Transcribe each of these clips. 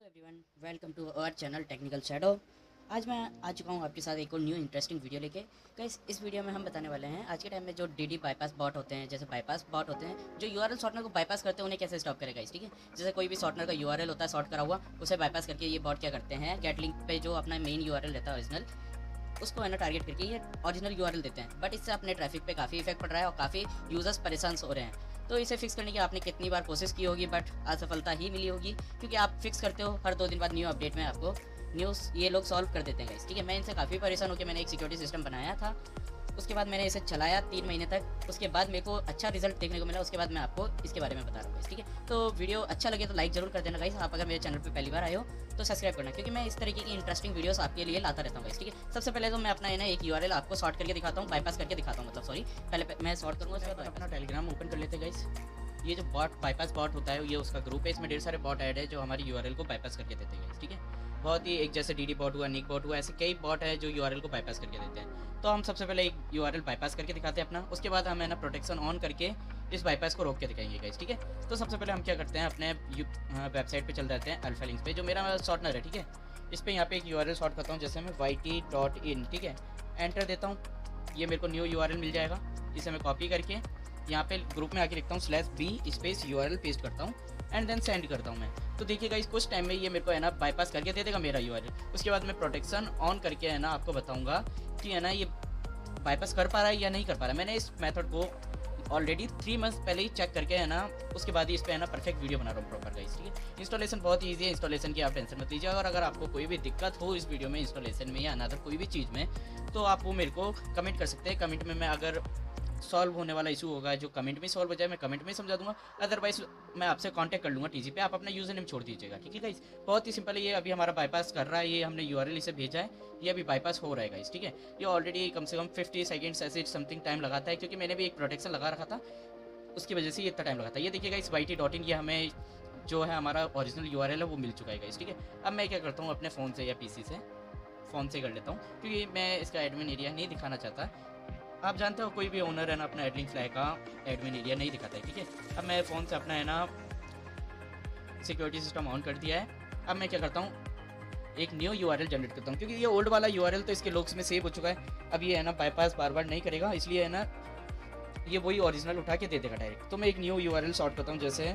Everyone, welcome to our channel technical shadow. आज मैं आ चुका हूँ आपके साथ एक और न्यू इंटरेस्टिंग वीडियो लेके। गाइस, इस वीडियो में हम बताने वाले हैं आज के टाइम में जो डीडी बाईपास बॉट होते हैं, जैसे बाईपास बॉट होते हैं जो यूआरएल शॉर्टनर को बाईपास करते हैं, उन्हें कैसे स्टॉप करेगा गाइस। ठीक है, जैसे कोई भी शॉर्टनर का यूआरएल होता है शॉर्ट करा हुआ, उसे बाईपास करके ये बॉट क्या करते हैं, गेट लिंक पे जो अपना मेन यूआरएल रहता है ओरिजिनल, उसको है ना टारगेट करके ये ओरिजिनल यूआरएल देते हैं। बट इससे अपने ट्रैफिक पे काफ़ी इफेक्ट पड़ रहा है और काफ़ी यूजर्स परेशान हो रहे हैं। तो इसे फिक्स करने की आपने कितनी बार कोशिश की होगी, बट असफलता ही मिली होगी, क्योंकि आप फिक्स करते हो हर 2 दिन बाद न्यू अपडेट में आपको न्यूज़ ये लोग सॉल्व कर देते हैं गाइस। ठीक है, मैं इनसे काफ़ी परेशान होकर मैंने एक सिक्योरिटी सिस्टम बनाया था। उसके बाद मैंने इसे चलाया 3 महीने तक। उसके बाद मेरे को अच्छा रिजल्ट देखने को मिला। उसके बाद मैं आपको इसके बारे में बता रहा हूँ। ठीक है, तो वीडियो अच्छा लगे तो लाइक जरूर कर देना गाइस। आप अगर मेरे चैनल पे पहली बार आए हो तो सब्सक्राइब करना, क्योंकि मैं इस तरीके की इंटरेस्टिंग वीडियोस आपके लिए लाता रहता हूँ गाइस। ठीक है, सबसे पहले तो मैं अपना है ना एक यूआरएल आपको शॉर्ट करके दिखाता हूँ, बाईपास करके दिखाता हूँ, मतलब सॉरी, पहले मैं शॉर्ट करूँगा। उसके बाद अपना टेलीग्राम ओपन कर लेते हैं गाइस। ये जो बॉट बाईपास बॉट होता है, ये उसका ग्रुप है। इसमें ढेर सारे बॉट ऐड है जो हमारी यूआरएल को बाईपास करके देते हैं गाइस। ठीक है, बहुत ही एक जैसे डीडी बॉट हुआ, निक बॉट हुआ, ऐसे कई बॉट है जो यूआरएल को बाईपास करके देते हैं। तो हम सबसे पहले एक यूआरएल बाईपास करके दिखाते हैं अपना। उसके बाद हम है ना प्रोटेक्शन ऑन करके इस बाईपास को रोक के दिखाएंगे गाइस। ठीक है, तो सबसे पहले हम क्या करते हैं, अपने वेबसाइट पे चल जाते हैं, अल्फा लिंक्स पे, जो मेरा शॉर्टनर है। ठीक है, इस पर यहाँ पे एक यूआरएल शॉर्ट करता हूँ, जैसे मैं yt.in। ठीक है, एंटर देता हूँ, ये मेरे को न्यू यूआरएल मिल जाएगा। इसे मैं कॉपी करके यहाँ पे ग्रुप में आके लिखता हूँ /b स्पेस यूआरएल पेस्ट करता हूँ एंड देन सेंड करता हूँ मैं। तो देखिएगा इस कुछ टाइम में ये मेरे को है ना बाईपास करके दे देगा मेरा यूआरएल। उसके बाद मैं प्रोटेक्शन ऑन करके है ना आपको बताऊंगा कि है ना ये बाईपास कर पा रहा है या नहीं कर पा रहा है। मैंने इस मेथड को ऑलरेडी 3 मंथ्स पहले ही चेक करके है ना, उसके बाद ही इस पर है ना परफेक्ट वीडियो बना रहा हूँ प्रॉपर गाइस। ठीक है, इंस्टॉलेशन बहुत ईजी है, इंस्टॉलेशन की आप टेंशन मत लीजिए। और अगर आपको कोई भी दिक्कत हो इस वीडियो में इंस्टॉलेशन में या अनदर कोई भी चीज़ में, तो आप वो मेरे को कमेंट कर सकते हैं। कमेंट में मैं अगर सॉल्व होने वाला इशू होगा जो कमेंट में सॉल्व हो जाए, मैं कमेंट में समझा दूंगा। अदरवाइज मैं आपसे कांटेक्ट कर लूँगा टीजी पे, आप अपना यूज़र नेम छोड़ दीजिएगा। ठीक है गाइस, बहुत ही सिंपल है। ये अभी हमारा बाईपास कर रहा है, ये हमने यूआरएल इसे भेजा है, ये अभी बाईपास हो रहा है गाइस। ठीक है, ये ऑलरेडी कम से कम 50 सेकेंड्स ऐसे समथिंग टाइम लगाता है, क्योंकि मैंने भी एक प्रोटेक्शन लगा रखा था, उसकी वजह से ये इतना टाइम लगाता है। ये देखिएगा इस yt.in, ये हमें जो है हमारा ओरिजिनल यूआरएल है वो मिल चुका है गाइस। ठीक है, अब मैं क्या करता हूँ, अपने फ़ोन से या पीसी से फ़ोन से कर लेता हूँ, क्योंकि मैं इसका एडमिन एरिया नहीं दिखाना चाहता। आप जानते हो कोई भी ओनर है ना अपना एडलिंक फ्लाई का एडमिन एरिया नहीं दिखाता है। ठीक है, अब मैं फ़ोन से अपना है ना सिक्योरिटी सिस्टम ऑन कर दिया है। अब मैं क्या करता हूँ, एक न्यू यूआरएल जनरेट करता हूँ, क्योंकि ये ओल्ड वाला यूआरएल तो इसके लॉग्स में सेव हो चुका है। अब ये है ना बाईपास बार बार नहीं करेगा, इसलिए है ना ये वही ओरिजिनल उठा के दे देगा डायरेक्ट। तो मैं एक न्यू यूआरएल शॉर्ट करता हूँ, जैसे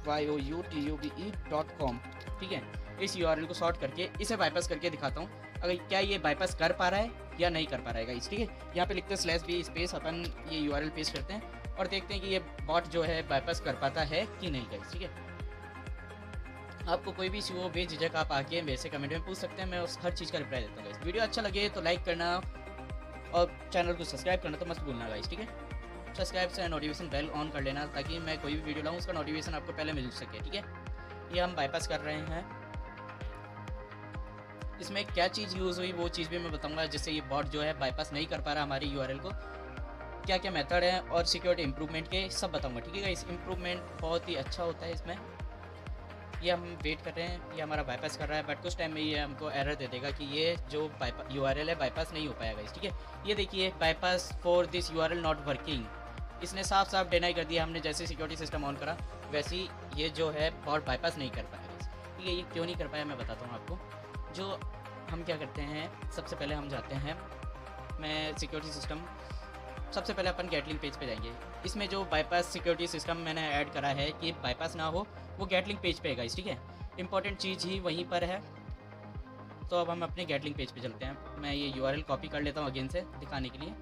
youtube.com। ठीक है, इस यूआरएल को शॉर्ट करके इसे बाईपास करके दिखाता हूँ, अगर क्या ये बाईपास कर पा रहा है या नहीं कर पा रहा है गाइस। ठीक है, यहाँ पे लिखते हैं /b स्पेस, अपन ये यूआरएल पेस्ट करते हैं और देखते हैं कि ये बॉट जो है बाईपास कर पाता है कि नहीं गाइस। ठीक है, आपको कोई भी इशू हो बेझिझक आप आके वैसे कमेंट में पूछ सकते हैं, मैं उस हर चीज़ का रिप्लाई देता हूँ गाइस। वीडियो अच्छा लगे तो लाइक करना और चैनल को सब्सक्राइब करना तो मत भूलना गाइस। ठीक है, सब्सक्राइब से नोटिफिकेशन बेल ऑन कर लेना, ताकि मैं कोई भी वीडियो लाऊँ उसका नोटिफिकेशन आपको पहले मिल सके। ठीक है, ये हम बाईपास कर रहे हैं। इसमें क्या चीज़ यूज़ हुई वो चीज़ भी मैं बताऊंगा, जिससे ये बॉट जो है बाईपास नहीं कर पा रहा हमारी यूआरएल को, क्या क्या मेथड है और सिक्योरिटी इंप्रूवमेंट के सब बताऊंगा। ठीक है, इस इंप्रूवमेंट बहुत ही अच्छा होता है इसमें। ये हम वेट कर रहे हैं, ये हमारा बाईपास कर रहा है, बट कुछ टाइम में ये हमको एरर दे देगा कि ये जो यूआरएल है बाईपास नहीं हो पाएगा इस। ठीक है, ये देखिए bypass for this URL not working, इसने साफ साफ डिनाई कर दिया। हमने जैसे सिक्योरिटी सिस्टम ऑन करा वैसे ही ये जो है बॉट बाईपास नहीं कर पाएगा इस। ठीक है, ये क्यों नहीं कर पाया मैं बताता हूँ आपको। जो हम क्या करते हैं, सबसे पहले हम जाते हैं, मैं सिक्योरिटी सिस्टम, सबसे पहले अपन गेटलिंक पेज पे जाएंगे। इसमें जो बाईपास सिक्योरिटी सिस्टम मैंने ऐड करा है कि बाईपास ना हो, वो गेटलिंक पेज पे है गाइस। ठीक है, इंपॉर्टेंट चीज़ ही वहीं पर है। तो अब हम अपने गेटलिंक पेज पे चलते हैं। मैं ये यूआरएल कॉपी कर लेता हूँ अगेन से दिखाने के लिए।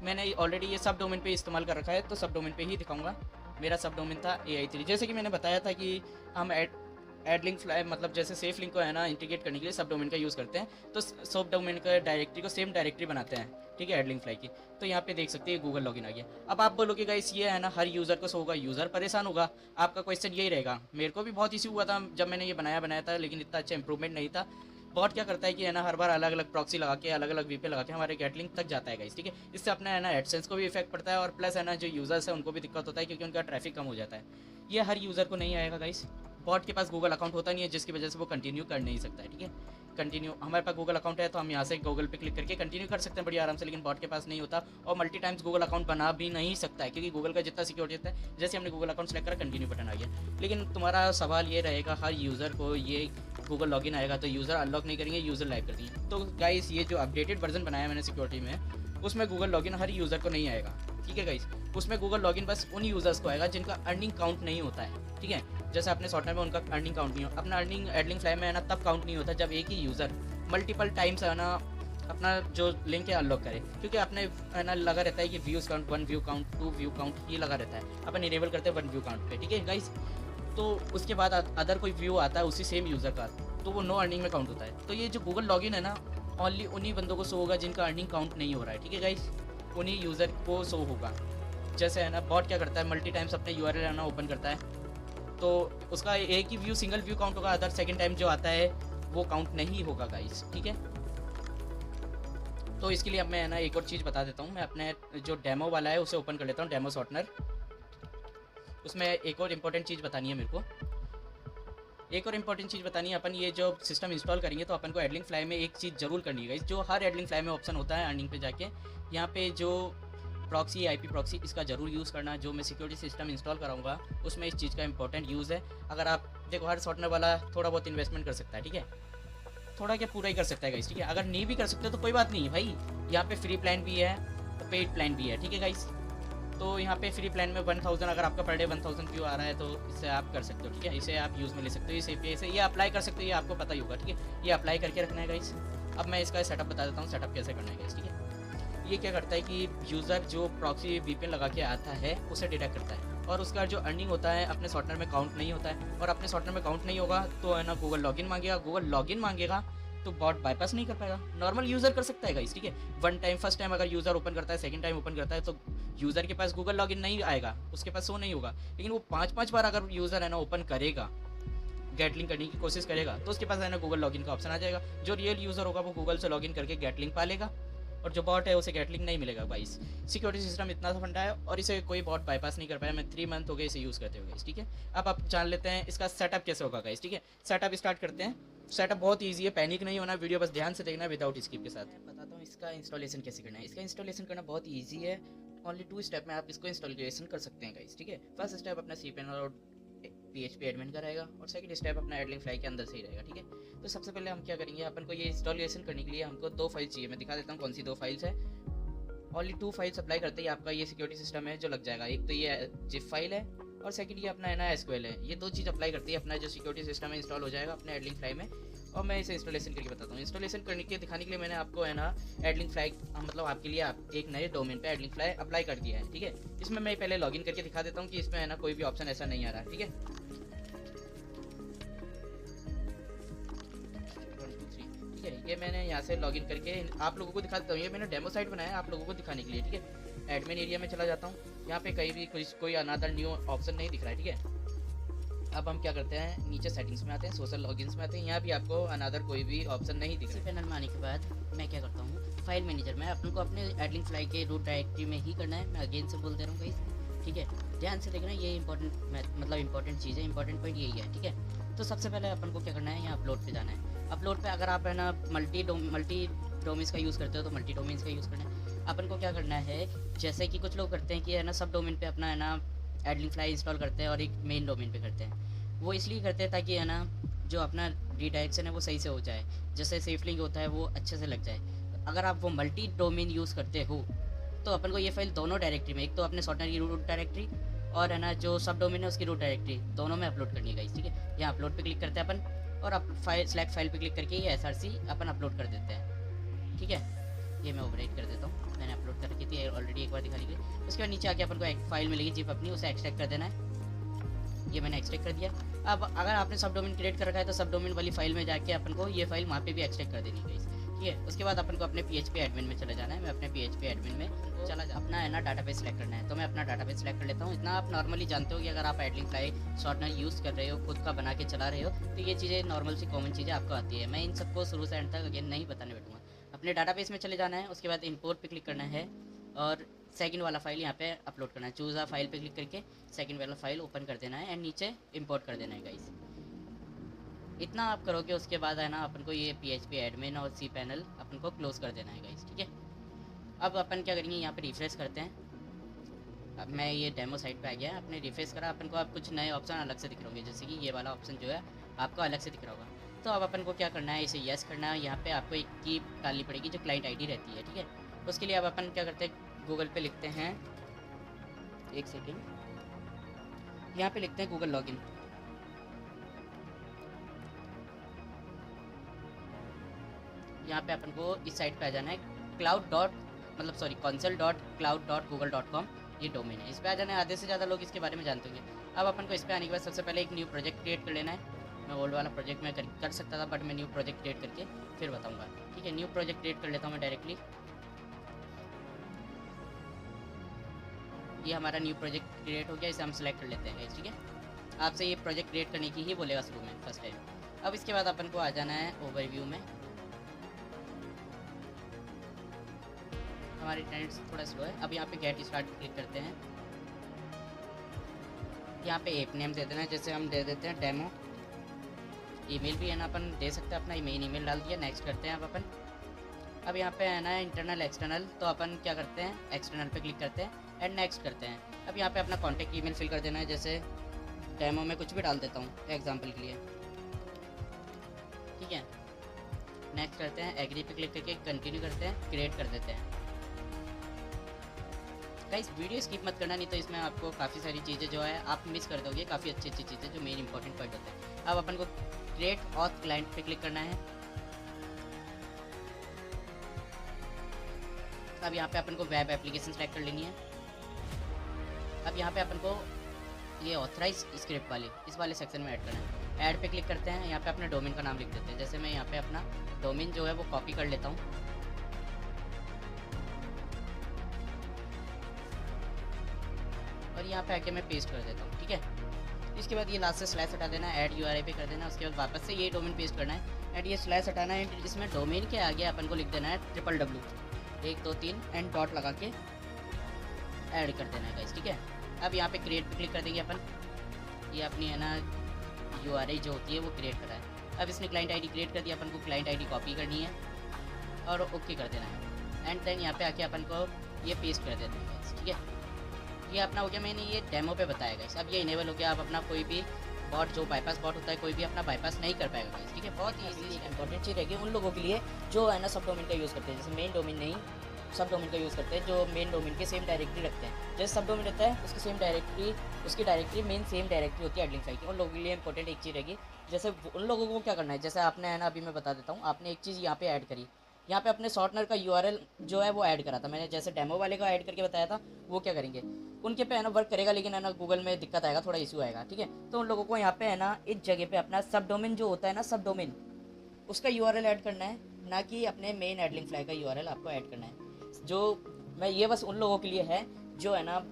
मैंने ऑलरेडी ये सब डोमेन पे इस्तेमाल कर रखा है, तो सब डोमेन पे ही दिखाऊंगा। मेरा सब डोमेन था AI3। जैसे कि मैंने बताया था कि हम एड लिंक फ्लाई, मतलब जैसे सेफ लिंक को है ना इंटीग्रेट करने के लिए सब डोमेन का यूज़ करते हैं, तो सब डोमेन का डायरेक्टरी को सेम डायरेक्टरी बनाते हैं। ठीक है, एड लिंक फ्लाई की। तो यहाँ पे देख सकते हैं गूगल लॉगिन आ गया। अब आप बोलोगे गाइस ये है ना हर यूज़र को शो होगा, यूज़र परेशान होगा। आपका क्वेश्चन यही रहेगा, मेरे को भी बहुत इशू हुआ था जब मैंने ये बनाया था, लेकिन इतना अच्छा इंप्रूवमेंट नहीं था। बॉट क्या करता है कि है ना हर बार अलग अलग प्रॉक्सी लगा के, अलग अलग वीपीएन लगा के हमारे गेट लिंक तक जाता है गाइस। ठीक है, इससे अपना है ना एडसेंस को भी इफेक्ट पड़ता है, और प्लस है ना जो यूज़र्स है उनको भी दिक्कत होता है, क्योंकि उनका ट्रैफिक कम हो जाता है। ये हर यूज़र को नहीं आएगा गाइस। बॉट के पास गूगल अकाउंट होता नहीं है, जिसकी वजह से वो कंटिन्यू कर नहीं सकता है। ठीक है, कंटिन्यू, हमारे पास गूगल अकाउंट है तो हम यहाँ से गूगल पे क्लिक करके कंटिन्यू कर सकते हैं बड़ी आराम से, लेकिन बॉट के पास नहीं होता और मल्टी टाइम्स गूगल अकाउंट बना भी नहीं सकता है, क्योंकि गूगल का जितना सिक्योरिटी होता है, जैसे हमने गूगल अकाउंट सेलेक्ट करा कंटिन्यू बटन आ गया। लेकिन तुम्हारा सवाल ये रहेगा, हर यूज़र को ये गूगल लॉगिन आएगा तो यूज़र अनलॉक नहीं करेंगे, यूज़र लाइव कर देंगे। तो गाइस ये जो अपडेटेड वर्जन बनाया मैंने सिक्योरिटी में, उसमें गूगल लॉगिन हर यूज़र को नहीं आएगा, ठीक है गाइस। उसमें गूगल लॉगिन बस उन यूज़र्स को आएगा जिनका अर्निंग काउंट नहीं होता है, ठीक है। जैसे अपने सॉफ्टवेयर में उनका अर्निंग काउंट नहीं हो, अपना अर्निंग एडलिंग फ्लाई में है ना तब काउंट नहीं होता जब एक ही यूज़र मल्टीपल टाइम्स है ना अपना जो लिंक है अनलॉक करे, क्योंकि आपने है ना लगा रहता है कि views count, 1 view count, 2 view count, ये लगा रहता है, अपन इनेबल करते हैं 1 व्यू काउंट पे, ठीक है गाइस। तो उसके बाद अदर कोई व्यू आता है उसी सेम यूज़र का, तो वो नो अर्निंग में काउंट होता है। तो ये जो गूगल लॉगिन है ना ओनली उन्हीं बंदों को शो होगा जिनका अर्निंग काउंट नहीं हो रहा है, ठीक है गाइस, उन्हीं यूज़र को शो होगा। जैसे है ना बॉट क्या करता है, मल्टी टाइम्स अपने यूआरएल है ना ओपन करता है, तो उसका एक ही व्यू, सिंगल व्यू काउंट होगा, अदर सेकंड टाइम जो आता है वो काउंट नहीं होगा गाइस, ठीक है। तो इसके लिए अब मैं है ना एक और चीज़ बता देता हूँ, मैं अपने जो डेमो वाला है उसे ओपन कर लेता हूँ, डेमो सॉर्टनर। उसमें एक और इम्पोर्टेंट चीज़ बतानी है मेरे को, एक और इम्पोर्टेंट चीज़ बतानी है। अपन ये जो सिस्टम इंस्टॉल करेंगे तो अपन को एडलिंग फ्लाई में एक चीज़ जरूर करनी है गाइस, जो हर एडलिंग फ्लाई में ऑप्शन होता है अर्निंग पे जाके, यहाँ पे जो प्रॉक्सी, आईपी प्रॉक्सी, इसका ज़रूर यूज़ करना। जो मैं सिक्योरिटी सिस्टम इंस्टॉल कराऊंगा उसमें इस चीज़ का इंपॉर्टेंट यूज़ है। अगर आप देखो, हर सॉफ्टवेयर वाला थोड़ा बहुत इन्वेस्टमेंट कर सकता है, ठीक है, थोड़ा क्या पूरा ही कर सकता है गाइस, ठीक है। अगर नहीं भी कर सकते तो कोई बात नहीं है भाई, यहाँ पे फ्री प्लान भी है तो पेड प्लान भी है, ठीक है गाइस। तो यहाँ पे फ्री प्लान में 1000 अगर आपका पर डे 1000 व्यू आ रहा है तो इससे आप कर सकते हो, ठीक है, इसे आप यूज़ में ले सकते हो, इसे ये अप्लाई कर सकते हो, ये आपको पता ही होगा, ठीक है, ये अप्लाई करके रखना है गाइस। अब मैं इसका सेटअप बता देता हूँ, सेटअप कैसे करना है गाइस, ठीक है। ये क्या करता है कि यूज़र जो प्रॉक्सी वीपीएन लगा के आता है उसे डिटेक्ट करता है, और उसका जो अर्निंग होता है अपने सॉफ्टवेयर में काउंट नहीं होता है, और अपने सॉफ्टवेयर में काउंट नहीं होगा तो है ना गूगल लॉगिन मांगेगा, गूगल लॉगिन मांगेगा तो बॉट बाईपास नहीं कर पाएगा, नॉर्मल यूज़र कर सकता है गाइस, ठीक है। वन टाइम, फर्स्ट टाइम अगर यूज़र ओपन करता है, सेकंड टाइम ओपन करता है तो यूज़र के पास गूगल लॉगिन नहीं आएगा, उसके पास शो नहीं होगा। लेकिन वो 5-5 बार अगर यूज़र है ना ओपन करेगा, गेट लिंक करने की कोशिश करेगा, तो उसके पास है ना गूगल लॉगिन का ऑप्शन आ जाएगा। जो रियल यूज़र होगा वो गूगल से लॉगिन करके गेट लिंक पा लेगा, और जो बॉट है उसे गेट लिंक नहीं मिलेगा गाइस। सिक्योरिटी सिस्टम इतना सा फंडा है और इसे कोई बॉट बाईपास नहीं कर पाया। मैं 3 मंथ हो गए इसे यूज़ करते हुए गाइस, ठीक है। अब आप जान लेते हैं इसका सेटअप कैसे होगा गाइस, ठीक है। सेटअप स्टार्ट करते हैं। सेटअप बहुत ईजी है, पैनिक नहीं होना, वीडियो बस ध्यान से देखना विदाउट स्किप के साथ। बताता हूँ इसका इंस्टॉलेशन कैसे करना है। इसका इंस्टॉलेशन करना बहुत ईजी है, ओनली 2 स्टेप में आप इसको इंस्टॉलेशन कर सकते हैं गाइस, ठीक है। फर्स्ट स्टेप अपना cpan और PHP एडमिन का रहेगा, और सेकंड स्टेप अपना एडलिंग फ्लाई के अंदर से ही रहेगा, ठीक है। तो सबसे पहले हम क्या करेंगे, अपन को ये इंस्टॉलेशन करने के लिए हमको 2 फाइल चाहिए। मैं दिखा देता हूँ कौन सी 2 फाइल्स है। ओनली 2 फाइल्स अप्लाई करते ही आपका ये सिक्योरिटी सिस्टम है जो लग जाएगा। एक तो ये जिप फाइल है, और सेकंड ये अपना है ना SQL है। ये 2 चीज़ अप्लाई करती है, अपना जो सिक्योरिटी सिस्टम है इंस्टॉल हो जाएगा अपने एडलिंग फ्लाई में। और मैं इसे इंस्टॉलेशन करके बताता हूँ। इंस्टॉलेशन करने के दिखाने के लिए मैंने आपको है ना एडलिंग फ्लाई, मतलब आपके लिए आप एक नए डोमेन पे एडलिंग फ्लाई अप्लाई कर दिया है, ठीक है। इसमें मैं पहले लॉगिन करके दिखा देता हूँ कि इसमें है ना कोई भी ऑप्शन ऐसा नहीं आ रहा है, ठीक है। 1 2 3, ठीक है। ये मैंने यहाँ से लॉगिन करके आप लोगों को दिखा देता हूँ। ये मैंने डेमो साइट बनाया है आप लोगों को दिखाने के लिए, ठीक है। एडमिन एरिया में चला जाता हूँ, यहाँ पे कहीं भी कोई अनदर न्यू ऑप्शन नहीं दिख रहा है, ठीक है। अब हम क्या करते हैं, नीचे सेटिंग्स में आते हैं, सोशल लॉगिन्स में आते हैं। यहाँ भी आपको अनदर कोई भी ऑप्शन नहीं दिख रहा है। पैनल में आने के बाद मैं क्या करता हूँ, फाइल मैनेजर में अपन को अपने एडलिंग फ्लाई के रूट डायरेक्टरी में ही करना है। मैं अगेन से बोल दे रहा हूँ गाइस, ठीक है। ध्यान से देखना, ये इंपॉर्टेंट मतलब इंपॉर्टेंट चीज़ है, इंपॉर्टेंट पॉइंट यही है, ठीक है। तो सबसे पहले अपन को क्या करना है, यहाँ अपलोड पे जाना है। अपलोड पे अगर आप है ना मल्टी डोमेन्स का यूज़ करते हो तो मल्टी डोमेन्स का यूज़ करना है। अपन को क्या करना है, जैसे कि कुछ लोग करते हैं कि है ना सब डोमेन पे अपना है ना एडलिंग फ्लाई इंस्टॉल करते हैं और एक मेन डोमेन पे करते हैं। वो इसलिए करते हैं ताकि है ना जो अपना रिडायरेक्शन है वो सही से हो जाए, जैसे सेफ लिंक होता है वो अच्छे से लग जाए। अगर आप वो मल्टी डोमेन यूज़ करते हो तो अपन को ये फाइल दोनों डायरेक्टरी में, एक तो अपने सॉफ्टवेयर की रूट डायरेक्टरी और है ना जो सब डोमेन है उसकी रूट डायरेक्टरी, दोनों में अपलोड करनी है गाइस, ठीक है। यहाँ अपलोड पे क्लिक करते हैं अपन, और अब सेलेक्ट फाइल पे क्लिक करके ये SRC अपन अपलोड कर देते हैं, ठीक है। ये मैं ओवरराइट कर देता हूँ, मैंने अपलोड कर रखी थी ऑलरेडी एक बार दिखाने के लिए। उसके बाद नीचे आके अपन को एक फाइल मिलेगी जिप अपनी, उसे एक्सट्रैक्ट कर देना है। ये मैंने एक्सट्रैक्ट कर दिया। अब अगर आपने सब डोमेन क्रिएट कर रखा है तो सब डोमेन वाली फाइल में जाके अपन को ये फाइल वहाँ पे भी एक्सट्रैक्ट कर देनी है, ठीक है। उसके बाद अपन को अपने PHP एडमिन में चले जाना है। मैं अपने PHP एडमिन में चला अपना है ना डाटाबेस सेलेक्ट करना है, तो मैं अपना डाटाबेस सेलेक्ट कर लेता हूँ। इतना आप नॉर्मली जानते हो कि अगर आप एडलिंग फ्लाई सॉर्टनर यूज़ कर रहे हो, खुद का बना के चला रहे हो, तो ये चीज़ें नॉर्मल सी कॉमन चीज़ें आपको आती है। मैं इन सबको शुरू से एंड तक अगेन नहीं बताने बैठूँगा। अपने डाटाबेस में चले जाना है, उसके बाद इंपोर्ट पे क्लिक करना है और सेकंड वाला फाइल यहाँ पे अपलोड करना है। चूज़ आ फाइल पे क्लिक करके सेकंड वाला फाइल ओपन कर देना है एंड नीचे इंपोर्ट कर देना है गाइस। इतना आप करोगे, उसके बाद है ना अपन को ये PHP एडमिन और cPanel अपन को क्लोज कर देना है गाइस, ठीक है। अब अपन क्या करेंगे, यहाँ पे रिफ्रेश करते हैं। अब मैं ये डेमो साइट पे आ गया, आपने रिफ्रेश करा, अपन को अब कुछ नए ऑप्शन अलग से दिख रहे होंगे, जैसे कि ये वाला ऑप्शन जो है आपको अलग से दिख रहा होगा। तो अब अपन को क्या करना है, इसे यस करना है। यहाँ पे आपको एक की डालनी पड़ेगी जो क्लाइंट आईडी रहती है, ठीक है। उसके लिए अब अपन क्या करते हैं, गूगल पे लिखते हैं, एक सेकेंड, यहाँ पे लिखते हैं गूगल लॉगिन। यहाँ पे अपन को इस साइट पे आ जाना है, console.cloud.google.com, ये डोमेन है, इस पे आ जाना है। आधे से ज़्यादा लोग इसके बारे में जानते होंगे। अब अपन को इस पे आने के बाद सबसे पहले एक न्यू प्रोजेक्ट क्रिएट कर लेना है। मैं ओल्ड वाला प्रोजेक्ट में कर सकता था, बट मैं न्यू प्रोजेक्ट क्रिएट करके फिर बताऊँगा, ठीक है। न्यू प्रोजेक्ट क्रिएट कर लेता हूँ मैं डायरेक्टली। ये हमारा न्यू प्रोजेक्ट क्रिएट हो गया, इसे हम सेलेक्ट कर लेते हैं, ठीक है। आपसे ये प्रोजेक्ट क्रिएट करने की ही बोलेगा शुरू में, फर्स्ट टाइम। अब इसके बाद अपन को आ जाना है ओवरव्यू में। हमारी इंटरनेट थोड़ा स्लो है। अब यहाँ पे गेट स्टार्ट क्लिक करते हैं। यहाँ पे ऐप नेम दे देना है, जैसे हम दे देते हैं डेमो। ईमेल भी है ना अपन दे सकते हैं अपना, मेन ईमेल डाल दिया। नेक्स्ट करते हैं अब अपन। अब यहाँ पे है ना इंटरनल एक्सटर्नल, तो अपन क्या करते हैं, एक्सटर्नल पे क्लिक करते हैं एंड नेक्स्ट करते हैं। अब यहाँ पे अपना कॉन्टैक्ट ईमेल फिल कर देना है, जैसे डेमो में कुछ भी डाल देता हूँ एग्जाम्पल के लिए, ठीक है। नेक्स्ट करते हैं, एग्री पे क्लिक करके कंटिन्यू करते हैं, क्रिएट कर देते हैं। गाइस वीडियो स्किप मत करना, नहीं तो इसमें आपको काफ़ी सारी चीज़ें जो है आप मिस कर दोगे, काफ़ी अच्छी अच्छी चीज़ें जो मेन इंपॉर्टेंट पॉइंट होते हैं। अब अपन को क्रिएट ऑथ क्लाइंट पे क्लिक करना है। अब यहाँ पे अपन को वेब एप्लीकेशन सेलेक्ट कर लेनी है। अब यहाँ पे अपन को ये ऑथराइज स्क्रिप्ट वाले इस वाले सेक्शन में ऐड करना है। ऐड पे क्लिक करते हैं, यहाँ पे अपने डोमेन का नाम लिख देते हैं। जैसे मैं यहाँ पे अपना डोमेन जो है वो कॉपी कर लेता हूँ, और यहाँ पे आके मैं पेस्ट कर देता हूँ, ठीक है। इसके बाद ये लास्ट से स्लैश हटा देना है, ऐड URI पे कर देना है। उसके बाद वापस से ये डोमेन पेस्ट करना है एंड ये स्लैश हटाना है। इसमें डोमेन के आगे अपन को लिख देना है www123 एंड डॉट लगा के ऐड कर देना है गाइस, ठीक है। अब यहाँ पे क्रिएट पे क्लिक कर देंगे अपन। ये अपनी है ना URI जो होती है वो क्रिएट करा है। अब इसने क्लाइंट आईडी क्रिएट कर दिया, अपन को क्लाइंट आईडी कॉपी करनी है और ओके कर देना है एंड देन यहाँ पे आके अपन को ये पेस्ट कर देना है गाइस, ठीक है। ये अपना हो गया, मैंने ये डेमो पे बताया गाइस। अब ये इनेबल हो गया, आप अपना कोई भी बॉट जो बाईपास बॉट होता है कोई भी अपना बाईपास नहीं कर पाएगा गाइस, ठीक है। बहुत ही ईजी इंपॉर्टेंट चीज़ रहेगी उन लोगों के लिए जो है ना सब डोमेन का यूज़ करते हैं, जैसे मेन डोमेन नहीं सब डोमेन का यूज़ करते हैं, जो मेन डोमेन के सेम डायरेक्टरी रखते हैं। जैसे सब डोमेन रहता है उसकी सेम डायरेक्टरी, उसकी डायरेक्टरी मेन सेम डायरेक्टरी होती है एडलिंग फाइल की। उन लोगों के लिए इंपॉर्टेंट एक चीज़ रहेगी, जैसे उन लोगों को क्या करना है, जैसे आपने है ना अभी मैं बता देता हूँ, आपने एक चीज़ यहाँ पे ऐड करी, यहाँ पे अपने शॉर्टनर का URL जो है वो ऐड करा था मैंने, जैसे डेमो वाले का ऐड करके बताया था। वो क्या करेंगे, उनके पे है ना वर्क करेगा, लेकिन है ना गूगल में दिक्कत आएगा, थोड़ा इशू आएगा, ठीक है। तो उन लोगों को यहाँ पे है ना इस जगह पे अपना सब डोमेन जो होता है ना, सब डोमेन उसका URL ऐड करना है, ना कि अपने मेन एडलिंग फ्लाई का URL आपको ऐड करना है। जो मैं ये बस उन लोगों के लिए है जो है ना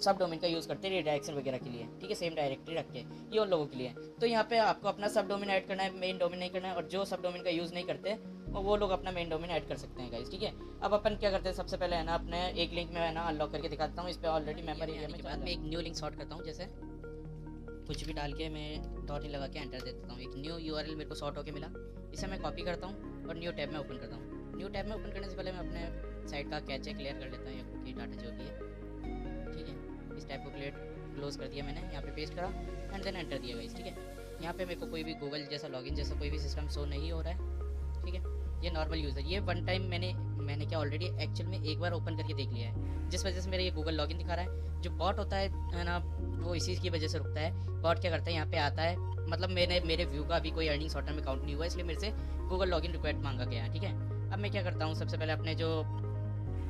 सब डोमेन का यूज़ करते हैं रिडायरेक्शन वगैरह के लिए, ठीक है, सेम डायरेक्टरी रख के, ये उन लोगों के लिए है। तो यहाँ पे आपको अपना सब डोमेन ऐड करना है, मेन डोमेन नहीं करना है। और जो सब डोमेन का यूज़ नहीं करते वो लोग अपना मेन डोमेन ऐड कर सकते हैं गाइस, ठीक है। अब अपन क्या करते हैं, सबसे पहले है ना अपने एक लिंक में है ना अनलॉक करके दिखाता हूँ। इस पर ऑलरेडी मेंबर एरिया में के बाद मैं एक न्यू लिंक शॉर्ट करता हूँ, जैसे कुछ भी डाल के मैं डॉट लगा के एंटर दे देता हूँ। एक न्यू URL मेरे को शॉर्ट होकर मिला, इसे मैं कॉपी करता हूँ और न्यू टैब में ओपन करता हूँ। न्यू टैब में ओपन करने से पहले मैं अपने साइट का कैचे क्लियर कर लेता हूँ, या कुकी डाटा जो भी है, ठीक है। इस टैब को क्लोज कर दिया मैंने, यहाँ पे पेस्ट करा एंड देन एंटर दिया गाइस, ठीक है। यहाँ पे मेरे को कोई भी गूगल जैसा लॉगिन जैसा कोई भी सिस्टम शो नहीं हो रहा है, ठीक है। ये नॉर्मल यूज़र, ये वन टाइम मैंने क्या ऑलरेडी एक्चुअल में एक बार ओपन करके देख लिया है, जिस वजह से मेरा ये गूगल लॉगिन दिखा रहा है। जो बॉट होता है ना वो इसी की वजह से रुकता है। बॉट क्या करता है, यहाँ पे आता है, मतलब मेरे व्यू का अभी कोई अर्निंग शॉर्ट में काउंट नहीं हुआ, इसलिए मेरे से गूगल लॉगिन रिक्वेस्ट मांगा गया है, ठीक है। अब मैं क्या करता हूँ, सबसे पहले अपने जो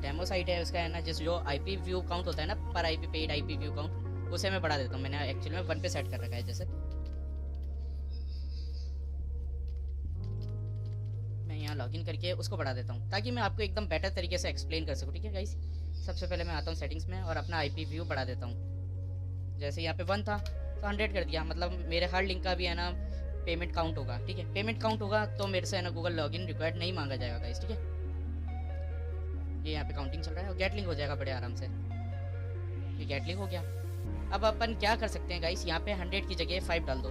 डेमो साइट है उसका है ना जो IP व्यू काउंट होता है ना, पर IP paid IP view count, उसे मैं बढ़ा देता हूँ। मैंने एक्चुअली में 1 पे सेट कर रखा है। जैसे मैं यहाँ लॉगिन करके उसको बढ़ा देता हूँ, ताकि मैं आपको एकदम बेटर तरीके से एक्सप्लेन कर सकूँ, ठीक है गाइस। सबसे पहले मैं आता हूँ सेटिंग्स में और अपना IP व्यू बढ़ा देता हूँ। जैसे यहाँ पे 1 था तो 100 कर दिया, मतलब मेरे हर लिंक का भी है ना पेमेंट काउंट होगा, ठीक है। पेमेंट काउंट होगा तो मेरे से है ना गूगल लॉगिन रिक्वायर्ड नहीं मांगा जाएगा गाइस, ठीक है। ये यहाँ पे काउंटिंग चल रहा है और गेट लिंक हो जाएगा बड़े आराम से। ये गेट लिंक हो गया। अब अपन क्या कर सकते हैं गाइस, यहाँ पे 100 की जगह 5 डाल दो,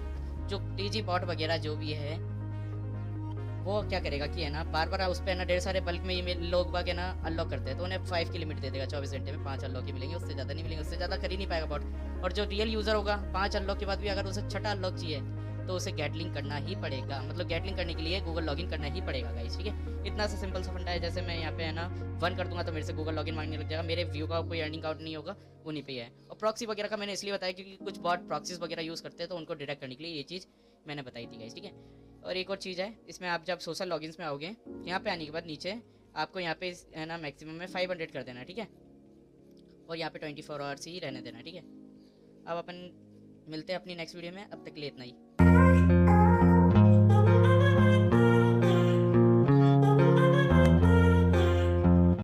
जो टीजी बॉट वगैरह जो भी है वो क्या करेगा कि है ना बार बार उस पर ना ढेर सारे बल्क में ये लोग बाग है ना अनलॉक करते हैं, तो उन्हें 5 की लिमिट दे देगा, 24 घंटे में 5 अनलॉक ही मिलेंगे, उससे ज़्यादा नहीं मिलेंगे, उससे ज़्यादा कर ही नहीं पाएगा बॉट। और जो रियल यूज़र होगा 5 अनलॉक के बाद भी अगर उसे छठा अनलॉक चाहिए तो उसे गैटलिंग करना ही पड़ेगा, मतलब गैटलिंग करने के लिए गूगल लॉगिन करना ही पड़ेगा गाइस, ठीक है। इतना सा सिंपल सा फंडा है। जैसे मैं यहाँ पे है ना 1 कर दूंगा तो मेरे से गूगल लॉगिन मांगने लग जाएगा, मेरे व्यू का कोई अर्निंग आउट नहीं होगा, उन्हीं पे ही है। और प्रॉक्सी वगैरह का मैंने इसलिए बताया क्योंकि कुछ बॉट प्रॉक्सीज वगैरह यूज़ करते हैं, तो उनको डिटेक्ट करने के लिए ये चीज़ मैंने बताई थी गाइस, ठीक है। और एक और चीज़ है, इसमें आप जब सोशल लॉगिन्स में आओगे, यहाँ पे आने के बाद नीचे आपको यहाँ पे है ना मैक्सिमम में 500 कर देना, ठीक है। और यहाँ पे 24 आवर्स ही रहने देना, ठीक है। अब अपन मिलते हैं अपनी नेक्स्ट वीडियो में, अब तक के लिए इतना ही।